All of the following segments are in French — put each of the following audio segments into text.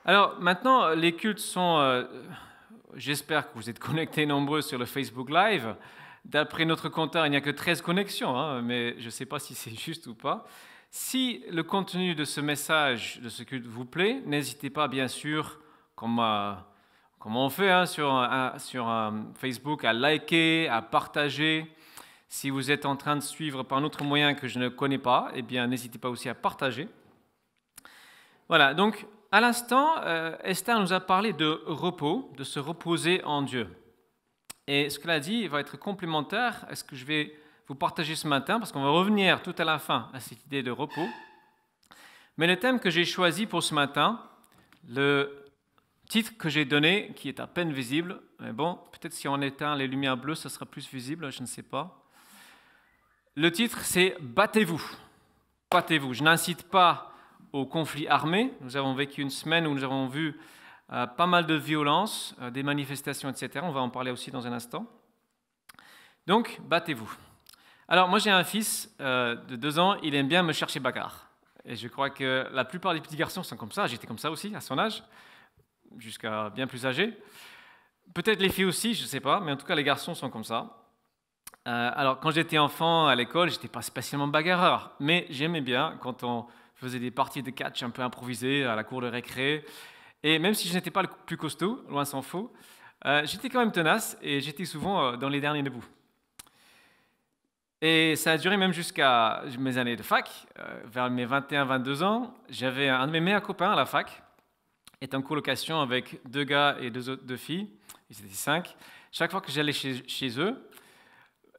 Alors maintenant, les cultes sont, j'espère que vous êtes connectés nombreux sur le Facebook Live. D'après notre compteur, il n'y a que 13 connexions, hein, mais je ne sais pas si c'est juste ou pas. Si le contenu de ce message, de ce culte vous plaît, n'hésitez pas bien sûr, comme on fait hein, sur Facebook, à liker, à partager. Si vous êtes en train de suivre par un autre moyen que je ne connais pas, eh bien n'hésitez pas aussi à partager. Voilà, donc à l'instant, Esther nous a parlé de repos, de se reposer en Dieu. Et ce qu'elle a dit va être complémentaire à ce que je vais vous partager ce matin, parce qu'on va revenir tout à la fin à cette idée de repos. Mais le thème que j'ai choisi pour ce matin, le titre que j'ai donné, qui est à peine visible, mais bon, peut-être si on éteint les lumières bleues, ça sera plus visible, je ne sais pas. Le titre, c'est « Battez-vous ». Battez-vous. Je n'incite pas au conflit armé. Nous avons vécu une semaine où nous avons vu pas mal de violences, des manifestations, etc. On va en parler aussi dans un instant. Donc, battez-vous. Alors, moi, j'ai un fils de 2 ans, il aime bien me chercher bagarre. Et je crois que la plupart des petits garçons sont comme ça. J'étais comme ça aussi, à son âge, jusqu'à bien plus âgé. Peut-être les filles aussi, je ne sais pas, mais en tout cas, les garçons sont comme ça. Alors, quand j'étais enfant à l'école, je n'étais pas spécialement bagarreur, mais j'aimais bien quand on faisais des parties de catch un peu improvisées à la cour de récré. Et même si je n'étais pas le plus costaud, loin s'en faut, j'étais quand même tenace et j'étais souvent dans les derniers debout. Et ça a duré même jusqu'à mes années de fac. Vers mes 21-22 ans, j'avais un de mes meilleurs copains à la fac, était en colocation avec 2 gars et 2 filles, ils étaient 5. Chaque fois que j'allais chez eux,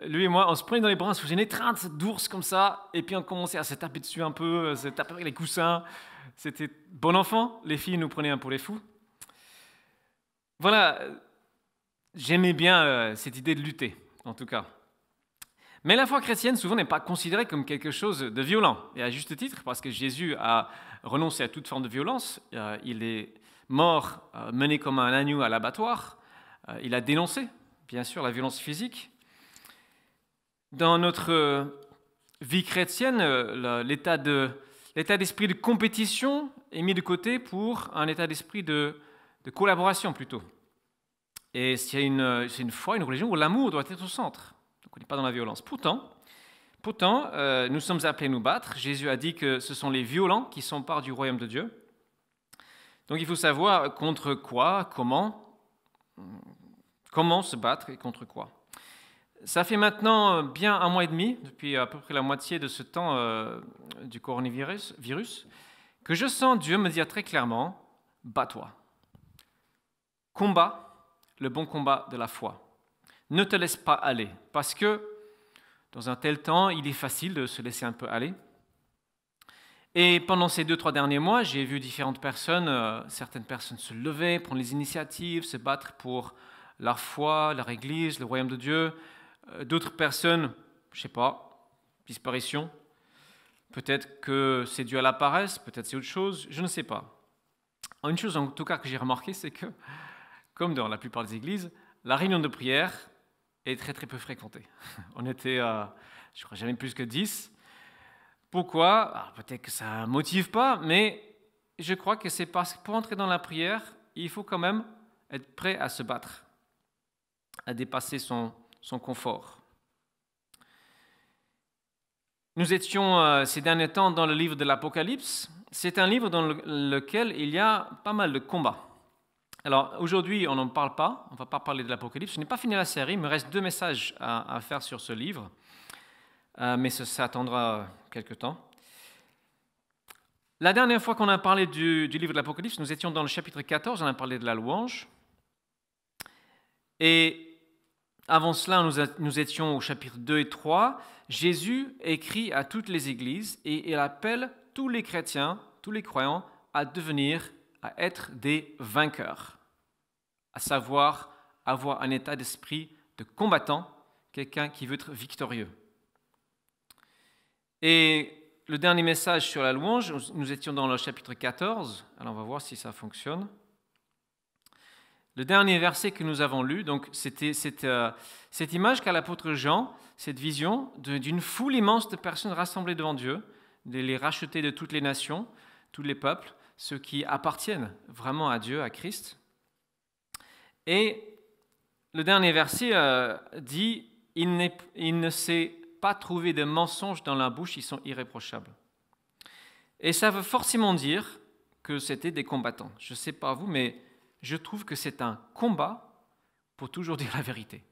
lui et moi, on se prenait dans les bras, on se faisait une étreinte d'ours comme ça, et puis on commençait à se taper dessus un peu, se taper avec les coussins. C'était bon enfant, les filles nous prenaient un pour les fous. Voilà, j'aimais bien cette idée de lutter, en tout cas. Mais la foi chrétienne, souvent, n'est pas considérée comme quelque chose de violent, et à juste titre, parce que Jésus a renoncé à toute forme de violence. Il est mort, mené comme un agneau à l'abattoir. Il a dénoncé, bien sûr, la violence physique. Dans notre vie chrétienne, l'état d'esprit de compétition est mis de côté pour un état d'esprit de collaboration plutôt. Et c'est une foi, une religion où l'amour doit être au centre. Donc on n'est pas dans la violence. Pourtant, nous sommes appelés à nous battre. Jésus a dit que ce sont les violents qui s'emparent du royaume de Dieu. Donc il faut savoir contre quoi, comment se battre et contre quoi. Ça fait maintenant bien 1 mois et demi, depuis à peu près la moitié de ce temps du coronavirus, que je sens Dieu me dire très clairement, bats-toi. Combat le bon combat de la foi. Ne te laisse pas aller, parce que dans un tel temps, il est facile de se laisser un peu aller. Et pendant ces 2-3 derniers mois, j'ai vu différentes personnes, certaines personnes se lever, prendre les initiatives, se battre pour leur foi, leur Église, le royaume de Dieu. D'autres personnes, je ne sais pas, disparition. Peut-être que c'est dû à la paresse, peut-être c'est autre chose, je ne sais pas. Une chose en tout cas que j'ai remarqué, c'est que, comme dans la plupart des églises, la réunion de prière est très très peu fréquentée. On était, je crois, jamais plus que 10. Pourquoi ? Alors, peut-être que ça ne motive pas, mais je crois que c'est parce que pour entrer dans la prière, il faut quand même être prêt à se battre, à dépasser son confort. Nous étions ces derniers temps dans le livre de l'Apocalypse. C'est un livre dans lequel il y a pas mal de combats. Alors aujourd'hui, on n'en parle pas, on ne va pas parler de l'Apocalypse. Je n'ai pas fini la série, il me reste 2 messages à faire sur ce livre, mais ça attendra quelque temps. La dernière fois qu'on a parlé du livre de l'Apocalypse, nous étions dans le chapitre 14, on a parlé de la louange. Et avant cela, nous étions au chapitre 2 et 3. Jésus écrit à toutes les églises et il appelle tous les chrétiens, tous les croyants, à être des vainqueurs, à savoir avoir un état d'esprit de combattant, quelqu'un qui veut être victorieux. Et le dernier message sur la louange, nous étions dans le chapitre 14, alors on va voir si ça fonctionne. Le dernier verset que nous avons lu, donc c'était cette image qu'a l'apôtre Jean, cette vision d'une foule immense de personnes rassemblées devant Dieu, les rachetés de toutes les nations, tous les peuples, ceux qui appartiennent vraiment à Dieu, à Christ. Et le dernier verset dit « Il ne s'est pas trouvé de mensonges dans la bouche, ils sont irréprochables. » Et ça veut forcément dire que c'était des combattants. Je ne sais pas vous, mais je trouve que c'est un combat pour toujours dire la vérité.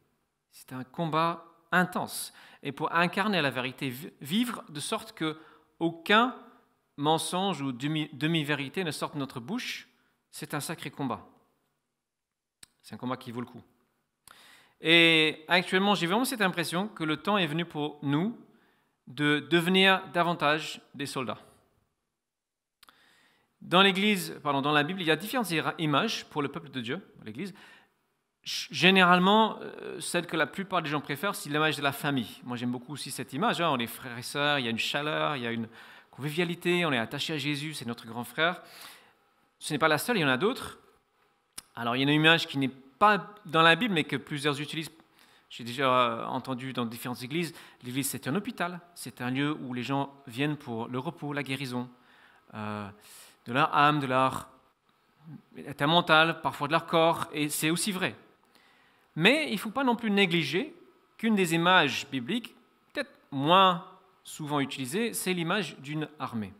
C'est un combat intense. Et pour incarner la vérité, vivre de sorte qu'aucun mensonge ou demi-vérité ne sorte de notre bouche, c'est un sacré combat. C'est un combat qui vaut le coup. Et actuellement, j'ai vraiment cette impression que le temps est venu pour nous de devenir davantage des soldats. Dans la Bible, il y a différentes images pour le peuple de Dieu, l'Église. Généralement, celle que la plupart des gens préfèrent, c'est l'image de la famille. Moi, j'aime beaucoup aussi cette image. On est frères et sœurs, il y a une chaleur, il y a une convivialité, on est attaché à Jésus, c'est notre grand frère. Ce n'est pas la seule, il y en a d'autres. Alors, il y a une image qui n'est pas dans la Bible, mais que plusieurs utilisent. J'ai déjà entendu dans différentes églises. L'église, c'est un hôpital. C'est un lieu où les gens viennent pour le repos, la guérison, de leur âme, de leur état mental, parfois de leur corps. Et c'est aussi vrai. Mais il ne faut pas non plus négliger qu'une des images bibliques, peut-être moins souvent utilisée, c'est l'image d'une armée.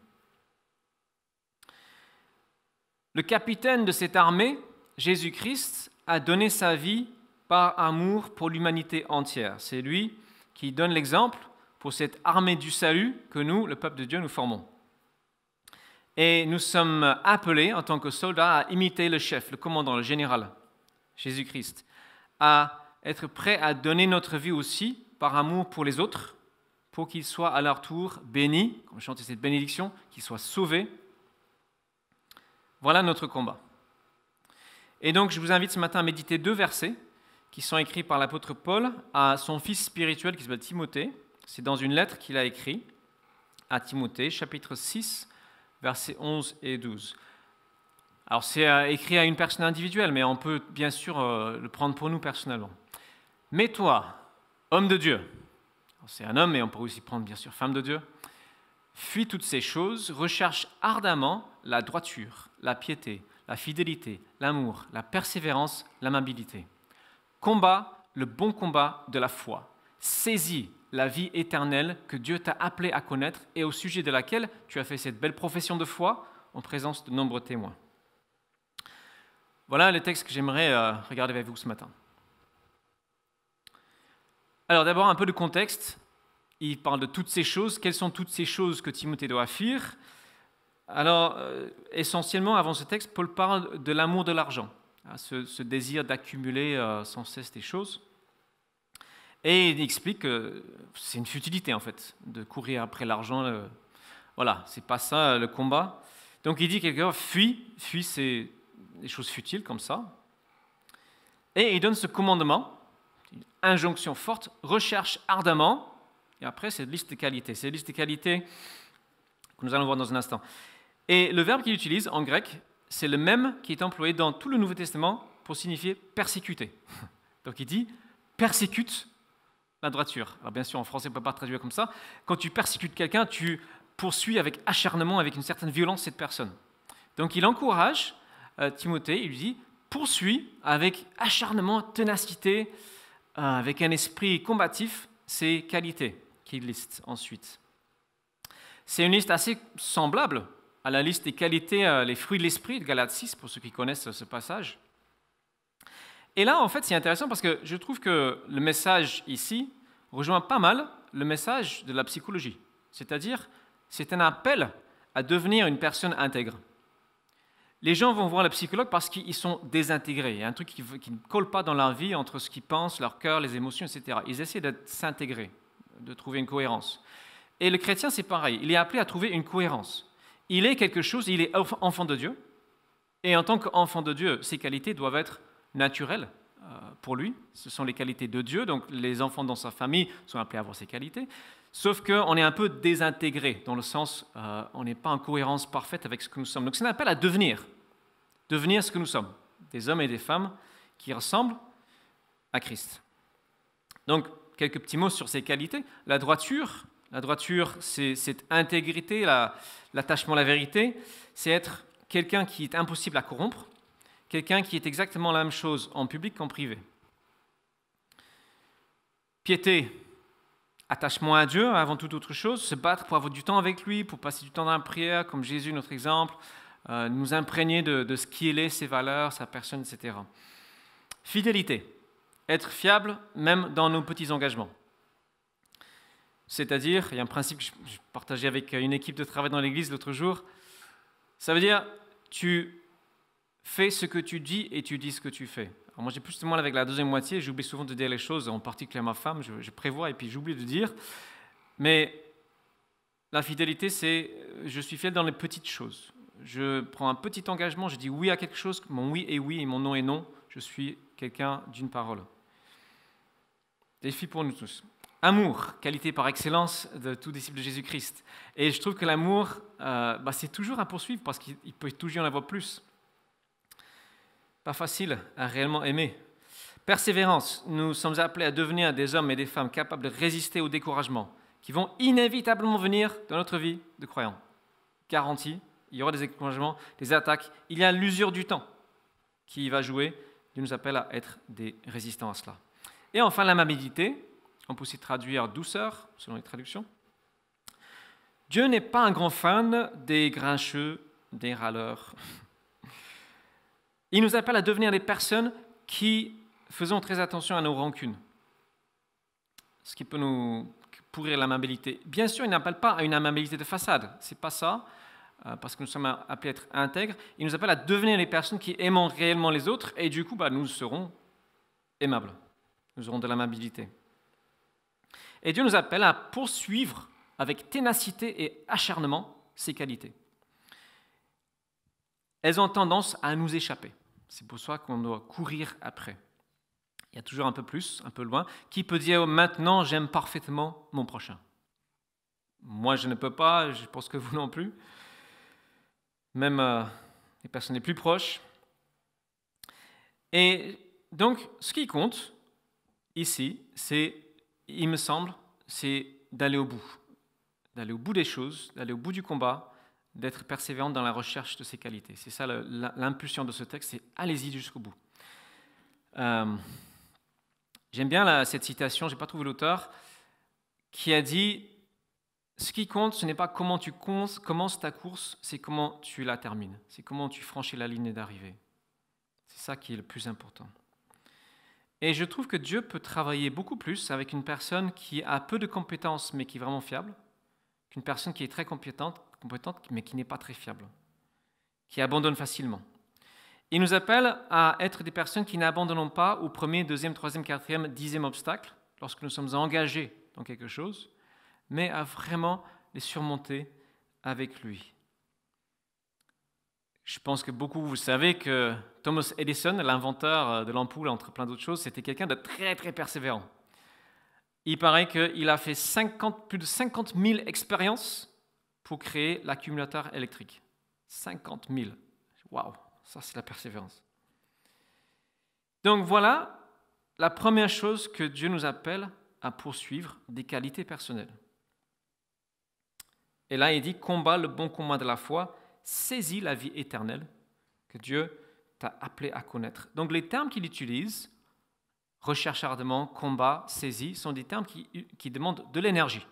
Le capitaine de cette armée, Jésus-Christ, a donné sa vie par amour pour l'humanité entière. C'est lui qui donne l'exemple pour cette armée du salut que nous, le peuple de Dieu, nous formons. Et nous sommes appelés, en tant que soldats, à imiter le chef, le commandant, le général, Jésus-Christ, à être prêts à donner notre vie aussi par amour pour les autres, pour qu'ils soient à leur tour bénis, comme chantait cette bénédiction, qu'ils soient sauvés. Voilà notre combat. Et donc, je vous invite ce matin à méditer 2 versets qui sont écrits par l'apôtre Paul à son fils spirituel qui s'appelle Timothée. C'est dans une lettre qu'il a écrite à Timothée, chapitre 6, versets 11 et 12. Alors, c'est écrit à une personne individuelle, mais on peut bien sûr le prendre pour nous personnellement. « Mais toi, homme de Dieu », c'est un homme, mais on peut aussi prendre bien sûr femme de Dieu, « fuis toutes ces choses, recherche ardemment la droiture, la piété, la fidélité, l'amour, la persévérance, l'amabilité. Combat le bon combat de la foi. Saisis la vie éternelle que Dieu t'a appelé à connaître et au sujet de laquelle tu as fait cette belle profession de foi en présence de nombreux témoins. » Voilà le texte que j'aimerais regarder avec vous ce matin. Alors d'abord, un peu de contexte. Il parle de toutes ces choses. Quelles sont toutes ces choses que Timothée doit fuir ? Alors, essentiellement, avant ce texte, Paul parle de l'amour de l'argent, ce désir d'accumuler sans cesse des choses. Et il explique que c'est une futilité, en fait, de courir après l'argent. Voilà, c'est pas ça le combat. Donc il dit quelque part, fuis c'est des choses futiles comme ça. Et il donne ce commandement, une injonction forte, recherche ardemment. Et après, c'est une liste de qualités. C'est une liste de qualités que nous allons voir dans un instant. Et le verbe qu'il utilise en grec, c'est le même qui est employé dans tout le Nouveau Testament pour signifier persécuter. Donc il dit persécute la droiture. Alors bien sûr, en français, on ne peut pas traduire comme ça. Quand tu persécutes quelqu'un, tu poursuis avec acharnement, avec une certaine violence cette personne. Donc il encourage Timothée, il lui dit poursuis avec acharnement, ténacité, avec un esprit combatif, ces qualités qu'il liste ensuite. C'est une liste assez semblable à la liste des qualités, les fruits de l'esprit de Galates 6, pour ceux qui connaissent ce passage. Et là, en fait, c'est intéressant parce que je trouve que le message ici rejoint pas mal le message de la psychologie. C'est-à-dire, c'est un appel à devenir une personne intègre. Les gens vont voir le psychologue parce qu'ils sont désintégrés. Il y a un truc qui ne colle pas dans leur vie entre ce qu'ils pensent, leur cœur, les émotions, etc. Ils essaient de s'intégrer, de trouver une cohérence. Et le chrétien, c'est pareil. Il est appelé à trouver une cohérence. Il est quelque chose, il est enfant de Dieu. Et en tant qu'enfant de Dieu, ses qualités doivent être naturelles pour lui. Ce sont les qualités de Dieu. Donc les enfants dans sa famille sont appelés à avoir ces qualités. Sauf qu'on est un peu désintégré, dans le sens, on n'est pas en cohérence parfaite avec ce que nous sommes. Donc c'est un appel à devenir ce que nous sommes, des hommes et des femmes qui ressemblent à Christ. Donc, quelques petits mots sur ces qualités. La droiture, c'est cette intégrité, l'attachement à la vérité, c'est être quelqu'un qui est impossible à corrompre, quelqu'un qui est exactement la même chose en public qu'en privé. Piété, attachement à Dieu avant toute autre chose, se battre pour avoir du temps avec lui, pour passer du temps dans la prière, comme Jésus, notre exemple, nous imprégner de ce qu'il est, ses valeurs, sa personne, etc. Fidélité, être fiable même dans nos petits engagements. C'est-à-dire, il y a un principe que je partageais avec une équipe de travail dans l'église l'autre jour, ça veut dire, tu fais ce que tu dis et tu dis ce que tu fais. Alors moi, j'ai plus de mal avec la deuxième moitié, j'oublie souvent de dire les choses, en particulier à ma femme, je prévois et puis j'oublie de dire. Mais la fidélité, c'est, je suis fidèle dans les petites choses. Je prends un petit engagement, je dis oui à quelque chose, mon oui est oui et mon non est non. Je suis quelqu'un d'une parole. Défi pour nous tous. Amour, qualité par excellence de tout disciple de Jésus-Christ. Et je trouve que l'amour, c'est toujours à poursuivre parce qu'il peut toujours y en avoir plus. Pas facile à réellement aimer. Persévérance, nous sommes appelés à devenir des hommes et des femmes capables de résister au découragement, qui vont inévitablement venir dans notre vie de croyants. Garantie, il y aura des découragements, des attaques. Il y a l'usure du temps qui va jouer. Dieu nous appelle à être des résistants à cela. Et enfin, l'amabilité. On peut aussi traduire douceur, selon les traductions. Dieu n'est pas un grand fan des grincheux, des râleurs. Il nous appelle à devenir des personnes qui faisons très attention à nos rancunes. Ce qui peut nous pourrir l'amabilité. Bien sûr, il n'appelle pas à une amabilité de façade. Ce n'est pas ça, parce que nous sommes appelés à être intègres. Il nous appelle à devenir les personnes qui aiment réellement les autres, et du coup, nous serons aimables. Nous aurons de l'amabilité. Et Dieu nous appelle à poursuivre avec ténacité et acharnement ces qualités. Elles ont tendance à nous échapper. C'est pour ça qu'on doit courir après. Il y a toujours un peu plus, un peu loin. Qui peut dire maintenant j'aime parfaitement mon prochain? Moi je ne peux pas, je pense que vous non plus. Même les personnes les plus proches. Et donc ce qui compte ici, il me semble, c'est d'aller au bout des choses, d'aller au bout du combat, d'être persévérant dans la recherche de ces qualités. C'est ça l'impulsion de ce texte, c'est allez-y jusqu'au bout. J'aime bien cette citation, je n'ai pas trouvé l'auteur, qui a dit « Ce qui compte, ce n'est pas comment tu commences ta course, c'est comment tu la termines. C'est comment tu franchis la ligne d'arrivée. C'est ça qui est le plus important. » Et je trouve que Dieu peut travailler beaucoup plus avec une personne qui a peu de compétences mais qui est vraiment fiable, qu'une personne qui est très compétente mais qui n'est pas très fiable, qui abandonne facilement. Il nous appelle à être des personnes qui n'abandonnons pas au premier, deuxième, troisième, quatrième, 10e obstacle lorsque nous sommes engagés dans quelque chose, mais à vraiment les surmonter avec lui. Je pense que beaucoup, vous savez que Thomas Edison, l'inventeur de l'ampoule, entre plein d'autres choses, c'était quelqu'un de très, très persévérant. Il paraît qu'il a fait plus de 50 000 expériences pour créer l'accumulateur électrique. 50 000. Waouh, ça c'est la persévérance. Donc voilà la première chose que Dieu nous appelle à poursuivre, des qualités personnelles. Et là, il dit « Combat le bon combat de la foi ». Saisis la vie éternelle que Dieu t'a appelé à connaître. Donc les termes qu'il utilise, recherche ardemment, combat, saisis, sont des termes qui demandent de l'énergie.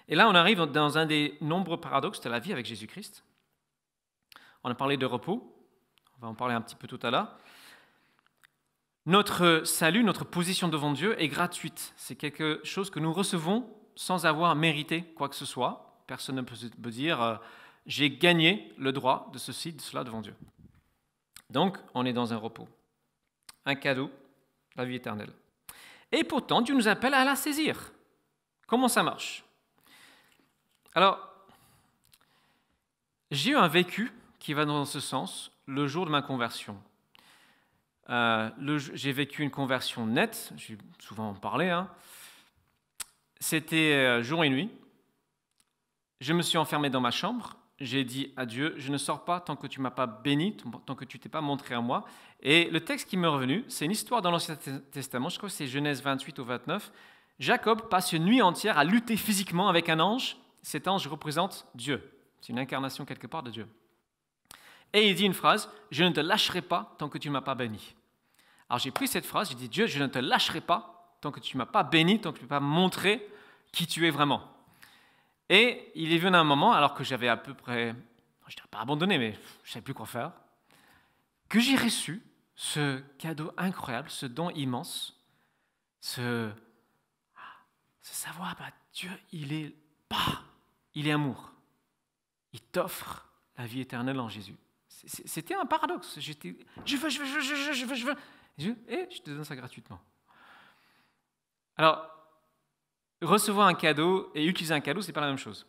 Et là, on arrive dans un des nombreux paradoxes de la vie avec Jésus-Christ. On a parlé de repos, on va en parler un petit peu tout à l'heure. Notre salut, notre position devant Dieu est gratuite. C'est quelque chose que nous recevons sans avoir mérité quoi que ce soit. Personne ne peut dire « j'ai gagné le droit de ceci, de cela devant Dieu ». Donc, on est dans un repos, un cadeau, la vie éternelle. Et pourtant, Dieu nous appelle à la saisir. Comment ça marche? Alors, j'ai eu un vécu qui va dans ce sens le jour de ma conversion. J'ai vécu une conversion nette, j'ai souvent en parlé. C'était jour et nuit. Je me suis enfermé dans ma chambre, j'ai dit à Dieu, je ne sors pas tant que tu ne m'as pas béni, tant que tu ne t'es pas montré à moi. Et le texte qui m'est revenu, c'est une histoire dans l'Ancien Testament, je crois que c'est Genèse 28 au 29. Jacob passe une nuit entière à lutter physiquement avec un ange. Cet ange représente Dieu. C'est une incarnation quelque part de Dieu. Et il dit une phrase, « Je ne te lâcherai pas tant que tu ne m'as pas béni. » Alors j'ai pris cette phrase, j'ai dit, « Dieu, je ne te lâcherai pas tant que tu ne m'as pas béni, tant que tu ne m'as pas montré qui tu es vraiment. » Et il est venu un moment, alors que j'avais à peu près, je ne dirais pas abandonné, mais je ne savais plus quoi faire, que j'ai reçu ce cadeau incroyable, ce don immense, ce savoir, Dieu, il est amour. Il t'offre la vie éternelle en Jésus. C'était un paradoxe. J'étais, je veux. Et je te donne ça gratuitement. Alors, recevoir un cadeau et utiliser un cadeau, ce n'est pas la même chose.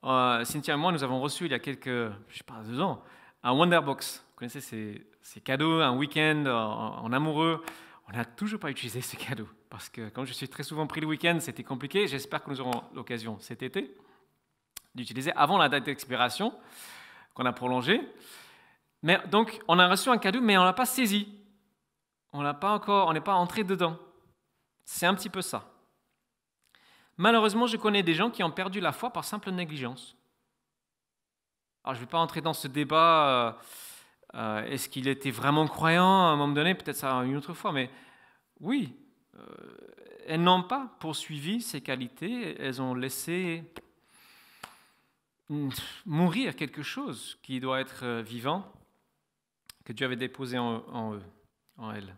Cynthia et moi, nous avons reçu il y a quelques, 2 ans, un Wonderbox. Vous connaissez ces cadeaux, un week-end en amoureux. On n'a toujours pas utilisé ces cadeaux parce que comme je suis très souvent pris le week-end, c'était compliqué. J'espère que nous aurons l'occasion cet été d'utiliser avant la date d'expiration qu'on a prolongée. Mais donc, on a reçu un cadeau, mais on ne l'a pas saisi. On n'est pas entré dedans. C'est un petit peu ça. Malheureusement, je connais des gens qui ont perdu la foi par simple négligence. Alors, je ne vais pas entrer dans ce débat, est-ce qu'il était vraiment croyant à un moment donné, peut-être ça une autre fois, mais oui, elles n'ont pas poursuivi ces qualités, elles ont laissé mourir quelque chose qui doit être vivant, que Dieu avait déposé en eux, en elles.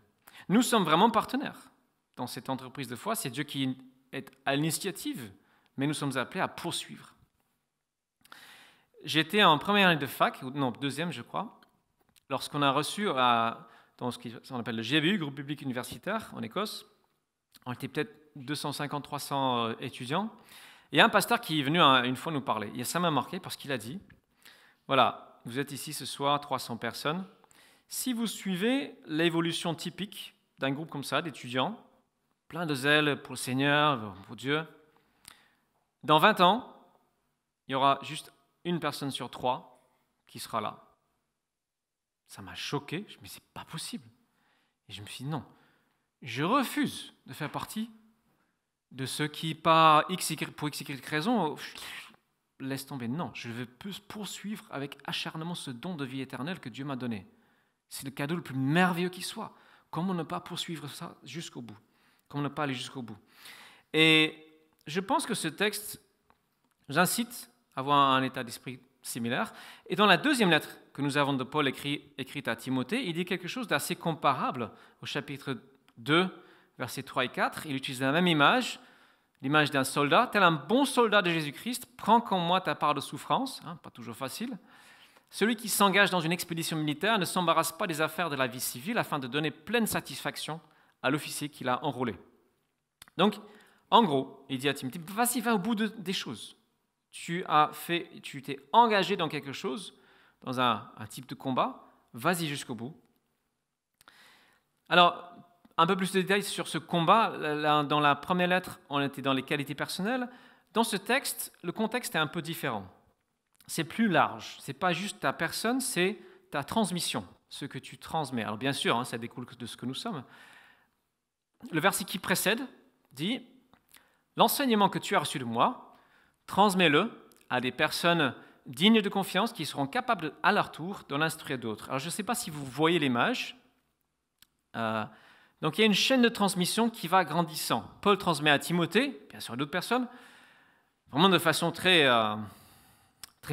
Nous sommes vraiment partenaires dans cette entreprise de foi, c'est Dieu qui est à l'initiative, mais nous sommes appelés à poursuivre. J'étais en première année de fac, non, deuxième je crois, lorsqu'on a reçu dans ce qu'on appelle le GBU, groupe public universitaire en Écosse, on était peut-être 250-300 étudiants, et il y a un pasteur qui est venu une fois nous parler, et ça m'a marqué parce qu'il a dit, voilà, vous êtes ici ce soir, 300 personnes, si vous suivez l'évolution typique d'un groupe comme ça, d'étudiants, plein de zèle pour le Seigneur, pour Dieu, dans 20 ans, il y aura juste une personne sur 3 qui sera là. Ça m'a choqué, mais c'est pas possible. Et je me suis dit non, je refuse de faire partie de ceux qui, pour x, y raison, laisse tomber. Non, je veux poursuivre avec acharnement ce don de vie éternelle que Dieu m'a donné. C'est le cadeau le plus merveilleux qui soit. Comment ne pas poursuivre ça jusqu'au bout? Comment ne pas aller jusqu'au bout? Et je pense que ce texte nous incite à avoir un état d'esprit similaire. Et dans la deuxième lettre que nous avons de Paul écrite à Timothée, il dit quelque chose d'assez comparable au chapitre 2, versets 3 et 4. Il utilise la même image, l'image d'un soldat. Tel un bon soldat de Jésus-Christ, prends comme moi ta part de souffrance, pas toujours facile. Celui qui s'engage dans une expédition militaire ne s'embarrasse pas des affaires de la vie civile afin de donner pleine satisfaction à l'officier qu'il a enrôlé. Donc, en gros, il dit à Timothée, vas-y, va au bout des choses. Tu t'es engagé dans quelque chose, dans un type de combat, vas-y jusqu'au bout. Alors, un peu plus de détails sur ce combat. Dans la première lettre, on était dans les qualités personnelles. Dans ce texte, le contexte est un peu différent. C'est plus large. Ce n'est pas juste ta personne, c'est ta transmission, ce que tu transmets. Alors bien sûr, ça découle de ce que nous sommes. Le verset qui précède dit « L'enseignement que tu as reçu de moi, transmets-le à des personnes dignes de confiance qui seront capables à leur tour d'en instruire d'autres. » Alors je ne sais pas si vous voyez l'image. Donc il y a une chaîne de transmission qui va grandissant. Paul transmet à Timothée, bien sûr à d'autres personnes, vraiment de façon très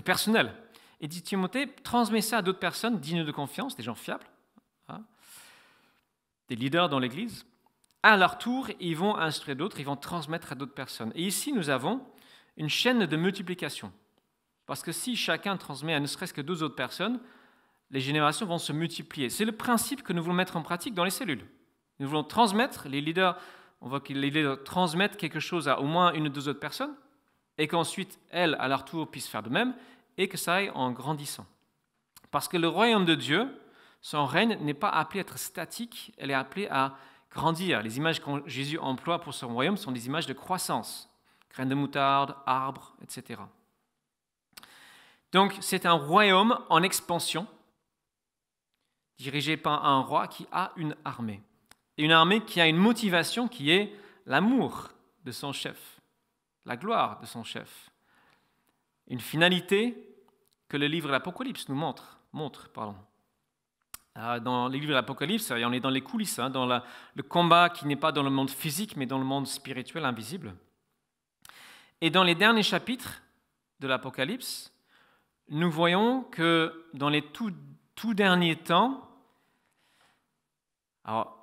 personnelle. Il dit Timothée, transmets ça à d'autres personnes dignes de confiance, des gens fiables, des leaders dans l'Église. À leur tour, ils vont instruire d'autres, ils vont transmettre à d'autres personnes. Et ici, nous avons une chaîne de multiplication. Parce que si chacun transmet à ne serait-ce que 2 autres personnes, les générations vont se multiplier. C'est le principe que nous voulons mettre en pratique dans les cellules. Nous voulons transmettre, les leaders, on voit que les leaders transmettent quelque chose à au moins 1 ou 2 autres personnes, et qu'ensuite, elles, à leur tour, puissent faire de même, et que ça aille en grandissant. Parce que le royaume de Dieu, son règne, n'est pas appelé à être statique, elle est appelée à grandir. Les images que Jésus emploie pour son royaume sont des images de croissance. Graines de moutarde, arbres, etc. Donc, c'est un royaume en expansion, dirigé par un roi qui a une armée. Et une armée qui a une motivation qui est l'amour de son chef, la gloire de son chef. une finalité que le livre de l'Apocalypse nous montre. Dans le livre de l'Apocalypse, on est dans les coulisses, dans le combat qui n'est pas dans le monde physique, mais dans le monde spirituel invisible. Et dans les derniers chapitres de l'Apocalypse, nous voyons que dans les tout derniers temps, alors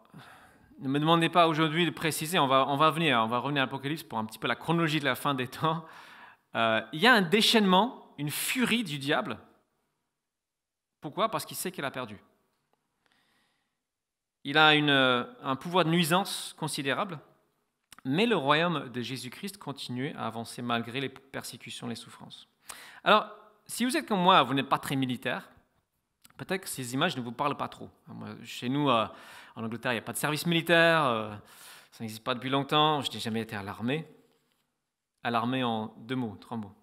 ne me demandez pas aujourd'hui de préciser, on va revenir à l'Apocalypse pour un petit peu la chronologie de la fin des temps. Il y a un déchaînement, une furie du diable. Pourquoi ? Parce qu'il sait qu'il a perdu. Il a un pouvoir de nuisance considérable, mais le royaume de Jésus-Christ continue à avancer malgré les persécutions, les souffrances. Alors, si vous êtes comme moi, vous n'êtes pas très militaire, peut-être que ces images ne vous parlent pas trop. Chez nous, en Angleterre, il n'y a pas de service militaire, ça n'existe pas depuis longtemps, je n'ai jamais été à l'armée. À l'armée en 3 mots.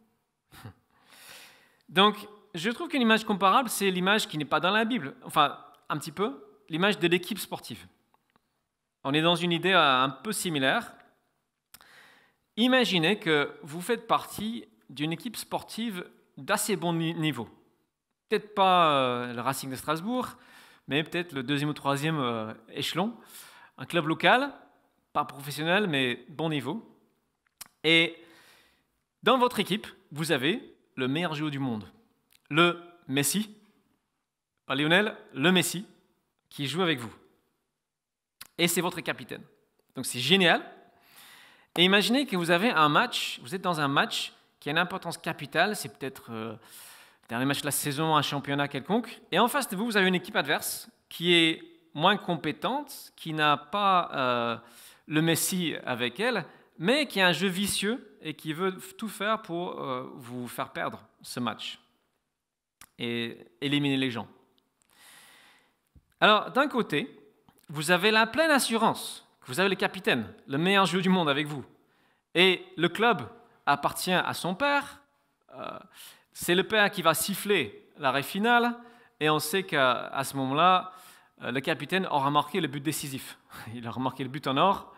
Donc, je trouve qu'une image comparable, c'est l'image qui n'est pas dans la Bible, enfin, un petit peu, l'image de l'équipe sportive. On est dans une idée un peu similaire. Imaginez que vous faites partie d'une équipe sportive d'assez bon niveau. Peut-être pas le Racing de Strasbourg, mais peut-être le 2e ou 3e échelon. Un club local, pas professionnel, mais bon niveau. Et dans votre équipe, vous avez le meilleur joueur du monde, le Messi, pas Lionel, le Messi, qui joue avec vous. Et c'est votre capitaine. Donc c'est génial. Et imaginez que vous avez un match, vous êtes dans un match qui a une importance capitale, c'est peut-être le dernier match de la saison, un championnat quelconque, et en face de vous, vous avez une équipe adverse qui est moins compétente, qui n'a pas le Messi avec elle, mais qui a un jeu vicieux et qui veut tout faire pour vous faire perdre ce match et éliminer les gens. Alors, d'un côté, vous avez la pleine assurance que vous avez le capitaine, le meilleur joueur du monde avec vous. Et le club appartient à son père. C'est le père qui va siffler l'arrêt final. Et on sait qu'à ce moment-là, le capitaine aura marqué le but décisif. Il aura marqué le but en or.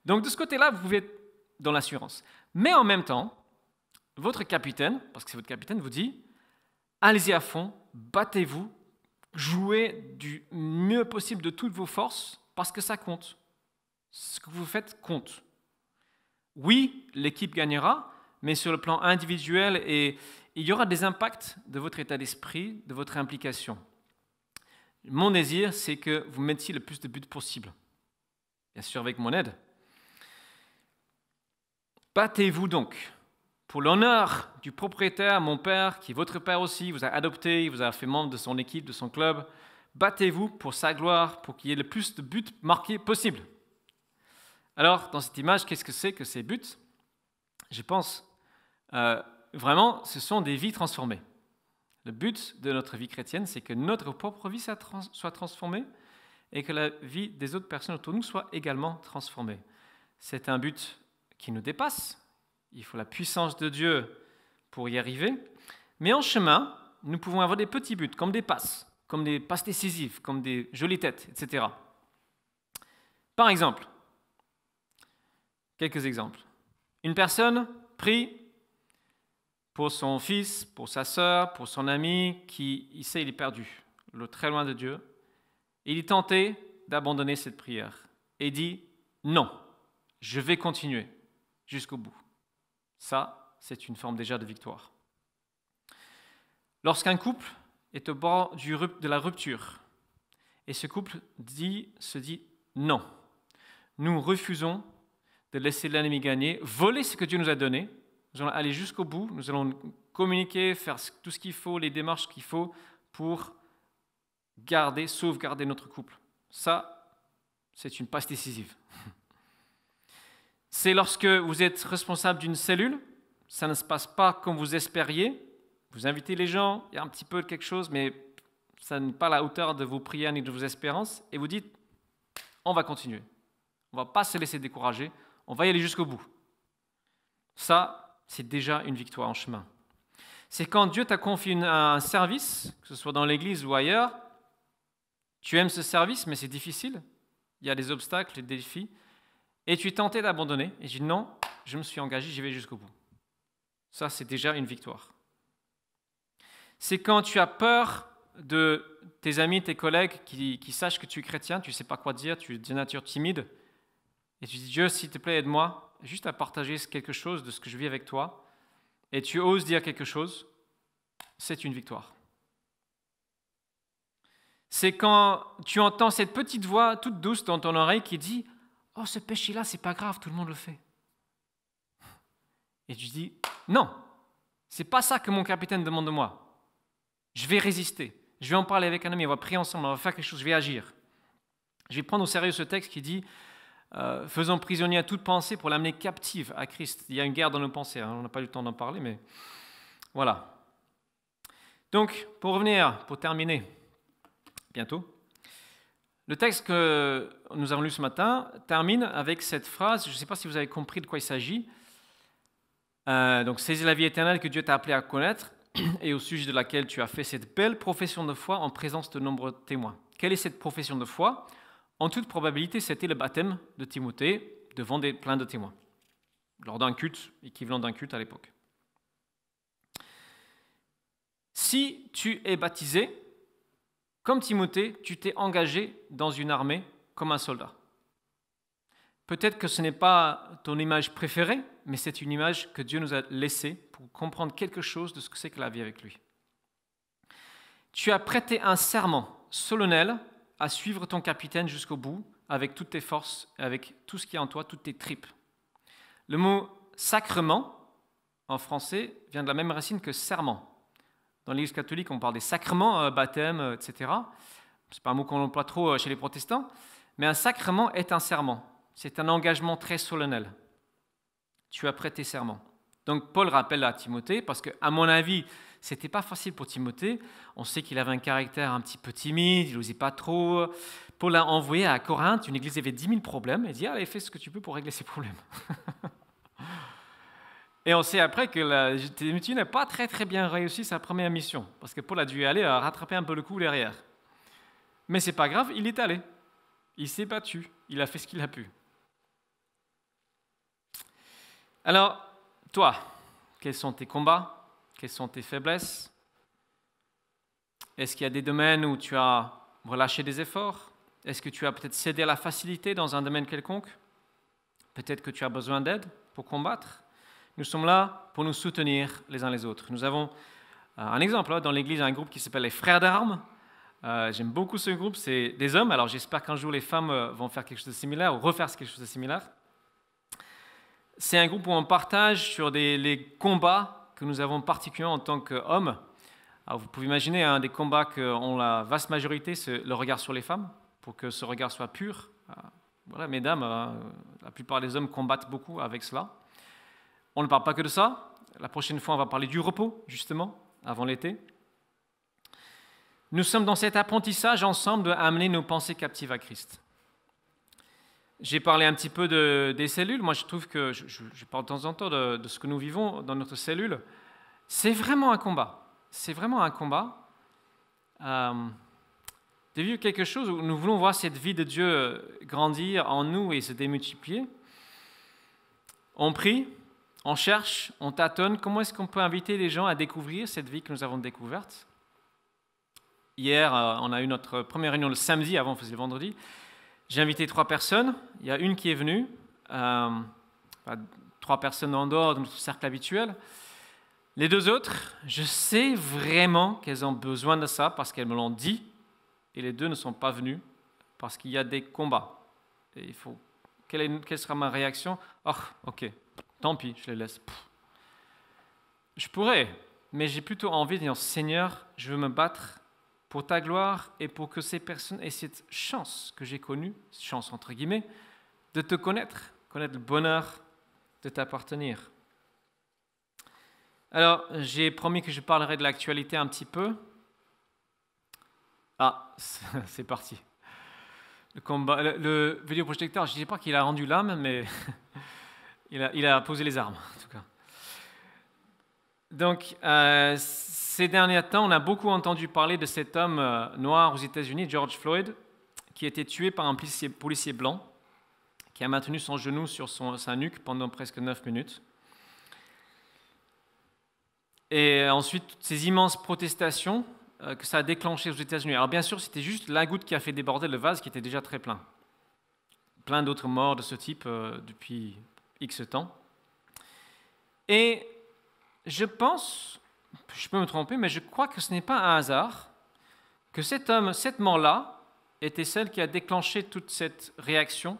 Donc, de ce côté-là, vous pouvez être dans l'assurance. Mais en même temps, votre capitaine, parce que c'est votre capitaine, vous dit « Allez-y à fond, battez-vous, jouez du mieux possible de toutes vos forces, parce que ça compte. Ce que vous faites compte. » Oui, l'équipe gagnera, mais sur le plan individuel, et il y aura des impacts de votre état d'esprit, de votre implication. Mon désir, c'est que vous mettiez le plus de buts possible. Bien sûr, avec mon aide. Battez-vous donc pour l'honneur du propriétaire, mon père, qui est votre père aussi, vous a adopté, il vous a fait membre de son équipe, de son club. Battez-vous pour sa gloire, pour qu'il y ait le plus de buts marqués possible. Alors, dans cette image, qu'est-ce que c'est que ces buts ? Je pense, vraiment, ce sont des vies transformées. Le but de notre vie chrétienne, c'est que notre propre vie soit transformée et que la vie des autres personnes autour de nous soit également transformée. C'est un but qui nous dépasse. Il faut la puissance de Dieu pour y arriver. Mais en chemin, nous pouvons avoir des petits buts, comme des passes décisives, comme des jolies têtes, etc. Par exemple, quelques exemples. Une personne prie pour son fils, pour sa sœur, pour son ami, qui, il sait, il est perdu, très loin de Dieu. Il est tenté d'abandonner cette prière et dit « Non, je vais continuer jusqu'au bout ». Ça, c'est une forme déjà de victoire. Lorsqu'un couple est au bord de la rupture et ce couple se dit « Non, nous refusons de laisser l'ennemi gagner, voler ce que Dieu nous a donné, nous allons aller jusqu'au bout, nous allons communiquer, faire tout ce qu'il faut, les démarches qu'il faut pour sauvegarder notre couple. » Ça, c'est une passe décisive. C'est lorsque vous êtes responsable d'une cellule, ça ne se passe pas comme vous espériez, vous invitez les gens, il y a un petit peu quelque chose, mais ça n'est pas à la hauteur de vos prières ni de vos espérances, et vous dites, on va continuer, on ne va pas se laisser décourager, on va y aller jusqu'au bout. Ça, c'est déjà une victoire en chemin. C'est quand Dieu t'a confié un service, que ce soit dans l'église ou ailleurs, tu aimes ce service, mais c'est difficile, il y a des obstacles, des défis, et tu es tenté d'abandonner, et tu dis non, je me suis engagé, j'y vais jusqu'au bout. Ça, c'est déjà une victoire. C'est quand tu as peur de tes amis, tes collègues qui sachent que tu es chrétien, tu ne sais pas quoi dire, tu es de nature timide, et tu dis, Dieu, s'il te plaît, aide-moi juste à partager quelque chose de ce que je vis avec toi, et tu oses dire quelque chose, c'est une victoire. C'est quand tu entends cette petite voix toute douce dans ton oreille qui dit « Oh, ce péché-là, c'est pas grave, tout le monde le fait. » Et tu dis « Non, c'est pas ça que mon capitaine demande de moi. Je vais résister. Je vais en parler avec un ami, on va prier ensemble, on va faire quelque chose, je vais agir. » Je vais prendre au sérieux ce texte qui dit « Faisons prisonnier à toute pensée pour l'amener captive à Christ. » Il y a une guerre dans nos pensées, hein, on n'a pas eu le temps d'en parler, mais voilà. Donc, pour revenir, pour terminer, bientôt, le texte que nous avons lu ce matin termine avec cette phrase, je ne sais pas si vous avez compris de quoi il s'agit. Donc, saisis la vie éternelle que Dieu t'a appelé à connaître et au sujet de laquelle tu as fait cette belle profession de foi en présence de nombreux témoins. Quelle est cette profession de foi? En toute probabilité, c'était le baptême de Timothée devant plein de témoins, lors d'un culte, équivalent d'un culte à l'époque. Si tu es baptisé, comme Timothée, tu t'es engagé dans une armée comme un soldat. Peut-être que ce n'est pas ton image préférée, mais c'est une image que Dieu nous a laissée pour comprendre quelque chose de ce que c'est que la vie avec lui. Tu as prêté un serment solennel à suivre ton capitaine jusqu'au bout, avec toutes tes forces, avec tout ce qui est en toi, toutes tes tripes. Le mot sacrement, en français, vient de la même racine que serment. Dans l'Église catholique, on parle des sacrements, baptême, etc. Ce n'est pas un mot qu'on emploie trop chez les protestants, mais un sacrement est un serment. C'est un engagement très solennel. Tu as prêté serment. Donc Paul rappelle à Timothée, parce qu'à mon avis, ce n'était pas facile pour Timothée. On sait qu'il avait un caractère un petit peu timide, il n'osait pas trop. Paul l'a envoyé à Corinthe, une église qui avait 10 000 problèmes, et dit « Allez, fais ce que tu peux pour régler ces problèmes. » Et on sait après que Timothée n'a pas très bien réussi sa première mission, parce que Paul a dû aller rattraper un peu le coup derrière. Mais c'est pas grave, il est allé. Il s'est battu, il a fait ce qu'il a pu. Alors, toi, quels sont tes combats? Quelles sont tes faiblesses? Est-ce qu'il y a des domaines où tu as relâché des efforts? Est-ce que tu as peut-être cédé à la facilité dans un domaine quelconque? Peut-être que tu as besoin d'aide pour combattre? Nous sommes là pour nous soutenir les uns les autres. Nous avons un exemple dans l'église, un groupe qui s'appelle les Frères d'Armes. J'aime beaucoup ce groupe, c'est des hommes, alors j'espère qu'un jour les femmes vont faire quelque chose de similaire ou refaire quelque chose de similaire. C'est un groupe où on partage sur les combats que nous avons particulièrement en tant qu'hommes. Alors vous pouvez imaginer des combats qu'ont la vaste majorité, c'est le regard sur les femmes, pour que ce regard soit pur. Voilà, mesdames, la plupart des hommes combattent beaucoup avec cela. On ne parle pas que de ça. La prochaine fois, on va parler du repos, justement, avant l'été. Nous sommes dans cet apprentissage ensemble d'amener nos pensées captives à Christ. J'ai parlé un petit peu des cellules. Moi, je trouve que, je parle de temps en temps de ce que nous vivons dans notre cellule. C'est vraiment un combat. C'est vraiment un combat de vivre quelque chose où nous voulons voir cette vie de Dieu grandir en nous et se démultiplier. On prie. On cherche, on tâtonne. Comment est-ce qu'on peut inviter les gens à découvrir cette vie que nous avons découverte? Hier, on a eu notre première réunion le samedi, avant on faisait le vendredi. J'ai invité 3 personnes. Il y a une qui est venue, 3 personnes en dehors de notre cercle habituel. Les 2 autres, je sais vraiment qu'elles ont besoin de ça parce qu'elles me l'ont dit. Et les 2 ne sont pas venues parce qu'il y a des combats. Et il faut... Quelle sera ma réaction? Oh, ok. Tant pis, je les laisse. Je pourrais, mais j'ai plutôt envie de dire, Seigneur, je veux me battre pour ta gloire et pour que ces personnes aient cette chance que j'ai connue, chance entre guillemets, de te connaître le bonheur de t'appartenir. Alors, j'ai promis que je parlerai de l'actualité un petit peu. Ah, c'est parti. Le vidéoprojecteur, je ne dis pas qu'il a rendu l'âme, mais... Il a posé les armes, en tout cas. Donc, ces derniers temps, on a beaucoup entendu parler de cet homme noir aux États-Unis, George Floyd, qui a été tué par un policier blanc, qui a maintenu son genou sur sa nuque pendant presque 9 minutes. Et ensuite, toutes ces immenses protestations que ça a déclenché aux États-Unis. Alors bien sûr, c'était juste la goutte qui a fait déborder le vase qui était déjà très plein. Plein d'autres morts de ce type depuis X temps. Et je pense, je peux me tromper, mais je crois que ce n'est pas un hasard que cet homme, cette mort-là, était celle qui a déclenché toute cette réaction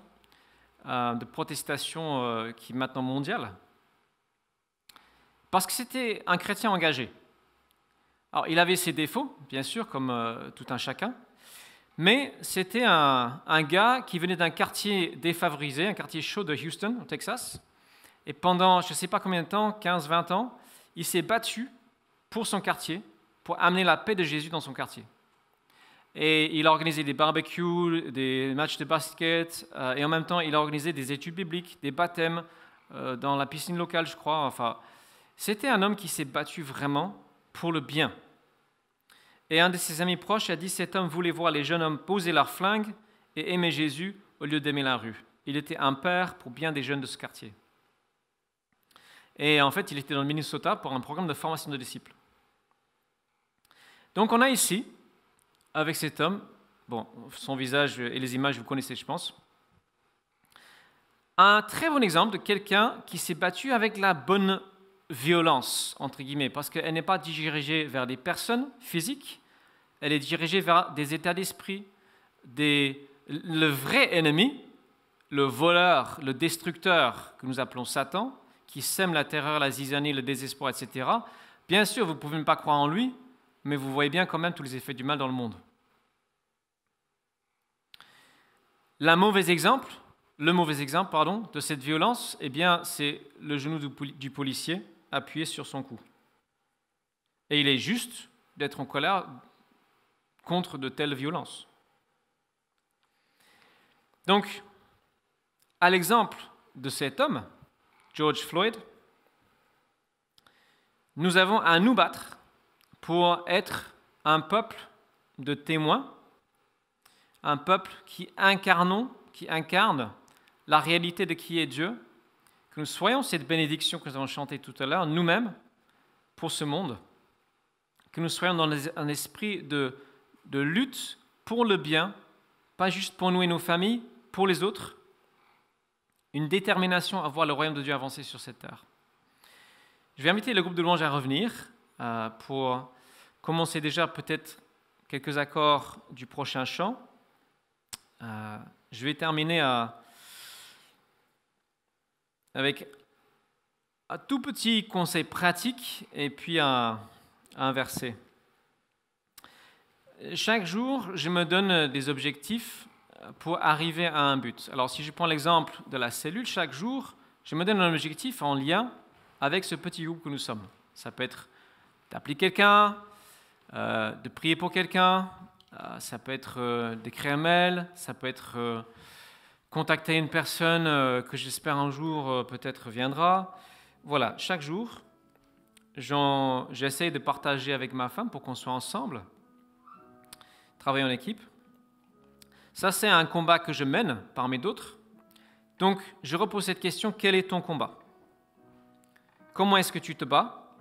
de protestation qui est maintenant mondiale. Parce que c'était un chrétien engagé. Alors, il avait ses défauts, bien sûr, comme tout un chacun, mais c'était un gars qui venait d'un quartier défavorisé, un quartier chaud de Houston, au Texas, et pendant, je ne sais pas combien de temps, 15-20 ans, il s'est battu pour son quartier, pour amener la paix de Jésus dans son quartier. Et il a organisé des barbecues, des matchs de basket, et en même temps, il a organisé des études bibliques, des baptêmes dans la piscine locale, je crois. Enfin, c'était un homme qui s'est battu vraiment pour le bien. Et un de ses amis proches a dit, cet homme voulait voir les jeunes hommes poser leurs flingues et aimer Jésus au lieu d'aimer la rue. Il était un père pour bien des jeunes de ce quartier. Et en fait, il était dans le Minnesota pour un programme de formation de disciples. Donc on a ici, avec cet homme, bon, son visage et les images, vous connaissez, je pense, un très bon exemple de quelqu'un qui s'est battu avec la bonne violence, entre guillemets, parce qu'elle n'est pas dirigée vers des personnes physiques, elle est dirigée vers des états d'esprit, le vrai ennemi, le voleur, le destructeur que nous appelons Satan, qui sème la terreur, la zizanie, le désespoir, etc. Bien sûr, vous ne pouvez même pas croire en lui, mais vous voyez bien quand même tous les effets du mal dans le monde. Le mauvais exemple de cette violence, eh bien, c'est le genou du policier appuyé sur son cou. Et il est juste d'être en colère contre de telles violences. Donc, à l'exemple de cet homme, George Floyd, nous avons à nous battre pour être un peuple de témoins, un peuple qui incarne la réalité de qui est Dieu, que nous soyons cette bénédiction que nous avons chantée tout à l'heure, nous-mêmes, pour ce monde, que nous soyons dans un esprit de lutte pour le bien, pas juste pour nous et nos familles, pour les autres, une détermination à voir le royaume de Dieu avancer sur cette terre. Je vais inviter le groupe de louanges à revenir pour commencer déjà peut-être quelques accords du prochain chant. Je vais terminer avec un tout petit conseil pratique et puis un verset. Chaque jour, je me donne des objectifs pour arriver à un but. Alors, si je prends l'exemple de la cellule, chaque jour, je me donne un objectif en lien avec ce petit groupe que nous sommes. Ça peut être d'appeler quelqu'un, de prier pour quelqu'un, ça peut être d'écrire un mail, ça peut être contacter une personne que j'espère un jour peut-être viendra. Voilà, chaque jour, j'essaie de partager avec ma femme pour qu'on soit ensemble, travailler en équipe. Ça, c'est un combat que je mène parmi d'autres. Donc, je repose cette question, quel est ton combat? Comment est-ce que tu te bats?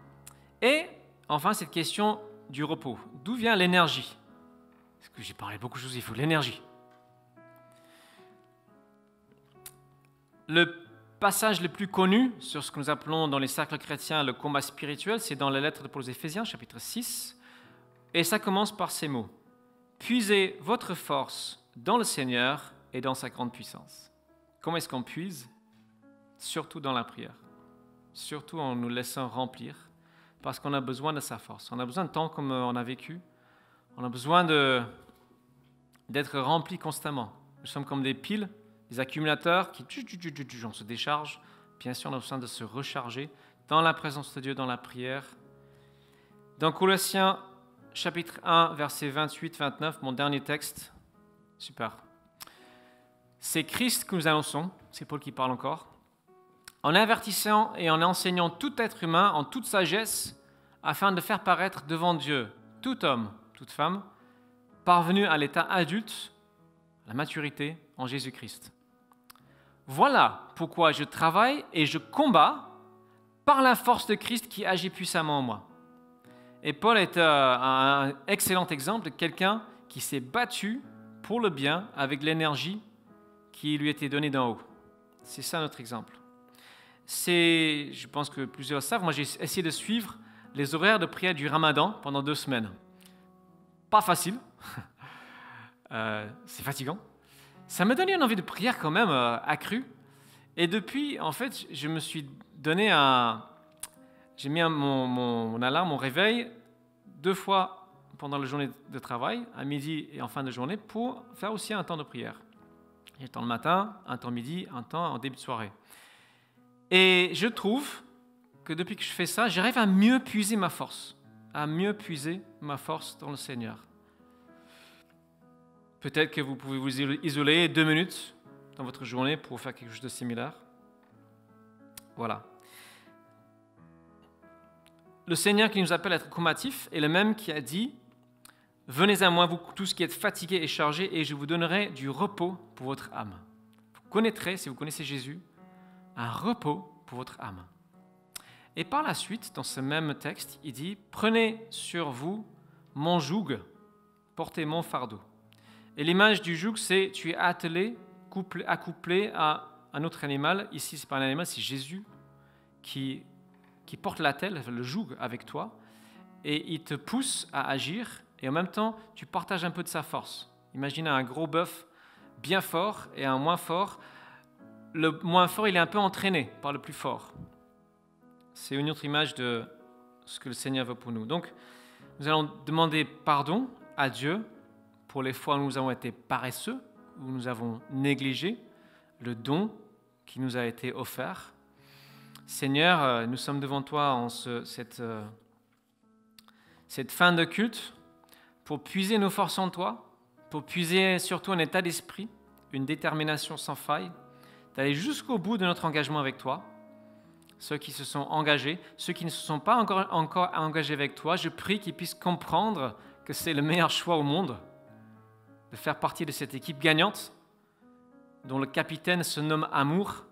Et enfin, cette question du repos. D'où vient l'énergie? Parce que j'ai parlé beaucoup de choses, il faut de l'énergie. Le passage le plus connu sur ce que nous appelons dans les cercles chrétiens le combat spirituel, c'est dans la lettre de Paul aux Éphésiens, chapitre 6. Et ça commence par ces mots. « Puisez votre force dans le Seigneur et dans sa grande puissance. » Comment est-ce qu'on puise? Surtout dans la prière. Surtout en nous laissant remplir, parce qu'on a besoin de sa force. On a besoin de temps comme on a vécu. On a besoin d'être remplis constamment. Nous sommes comme des piles, des accumulateurs qui on se décharge. Bien sûr, on a besoin de se recharger dans la présence de Dieu, dans la prière. Dans Colossiens, chapitre 1, versets 28-29, mon dernier texte. Super. C'est Christ que nous annonçons, c'est Paul qui parle encore, en avertissant et en enseignant tout être humain en toute sagesse, afin de faire paraître devant Dieu tout homme, toute femme, parvenu à l'état adulte, à la maturité en Jésus-Christ. Voilà pourquoi je travaille et je combats par la force de Christ qui agit puissamment en moi. Et Paul est un excellent exemple de quelqu'un qui s'est battu pour le bien avec l'énergie qui lui était donnée d'en haut. C'est ça notre exemple. Je pense que plusieurs savent, moi j'ai essayé de suivre les horaires de prière du Ramadan pendant 2 semaines. Pas facile, c'est fatigant. Ça m'a donné une envie de prière quand même accrue. Et depuis, en fait, je me suis donné j'ai mis mon alarme, mon réveil, 2 fois pendant la journée de travail, à midi et en fin de journée, pour faire aussi un temps de prière. Il y a un temps le matin, un temps midi, un temps en début de soirée. Et je trouve que depuis que je fais ça, j'arrive à mieux puiser ma force, dans le Seigneur. Peut-être que vous pouvez vous isoler 2 minutes dans votre journée pour faire quelque chose de similaire. Voilà. Le Seigneur qui nous appelle à être combatifs est le même qui a dit « Venez à moi, vous tous qui êtes fatigués et chargés, et je vous donnerai du repos pour votre âme. » Vous connaîtrez, si vous connaissez Jésus, un repos pour votre âme. Et par la suite, dans ce même texte, il dit « Prenez sur vous mon joug, portez mon fardeau. » Et l'image du joug, c'est tu es attelé, accouplé à un autre animal. Ici, ce n'est pas un animal, c'est Jésus qui porte l'attelle, le joug avec toi, et il te pousse à agir, et en même temps, tu partages un peu de sa force. Imaginez un gros bœuf bien fort et un moins fort. Le moins fort, il est un peu entraîné par le plus fort. C'est une autre image de ce que le Seigneur veut pour nous. Donc, nous allons demander pardon à Dieu pour les fois où nous avons été paresseux, où nous avons négligé le don qui nous a été offert. Seigneur, nous sommes devant toi en cette fin de culte pour puiser nos forces en toi, pour puiser surtout un état d'esprit, une détermination sans faille, d'aller jusqu'au bout de notre engagement avec toi. Ceux qui se sont engagés, ceux qui ne se sont pas encore engagés avec toi, je prie qu'ils puissent comprendre que c'est le meilleur choix au monde de faire partie de cette équipe gagnante dont le capitaine se nomme Amour,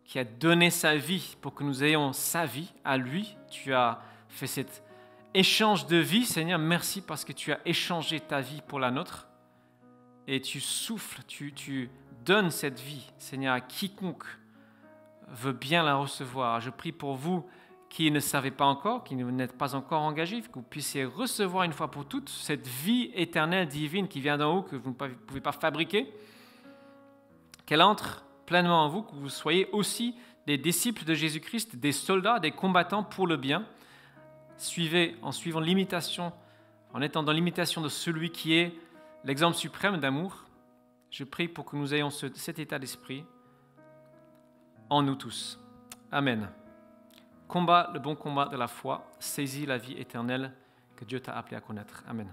qui a donné sa vie pour que nous ayons sa vie à lui. Tu as fait cet échange de vie, Seigneur, merci parce que tu as échangé ta vie pour la nôtre et tu souffles, tu donnes cette vie, Seigneur, à quiconque veut bien la recevoir. Je prie pour vous qui ne savez pas encore, qui n'êtes pas encore engagés, que vous puissiez recevoir une fois pour toutes cette vie éternelle, divine qui vient d'en haut, que vous ne pouvez pas fabriquer, qu'elle entre pleinement en vous, que vous soyez aussi des disciples de Jésus-Christ, des soldats, des combattants pour le bien. En suivant l'imitation, en étant dans l'imitation de celui qui est l'exemple suprême d'amour. Je prie pour que nous ayons cet état d'esprit en nous tous. Amen. Combat le bon combat de la foi, saisis la vie éternelle que Dieu t'a appelé à connaître. Amen.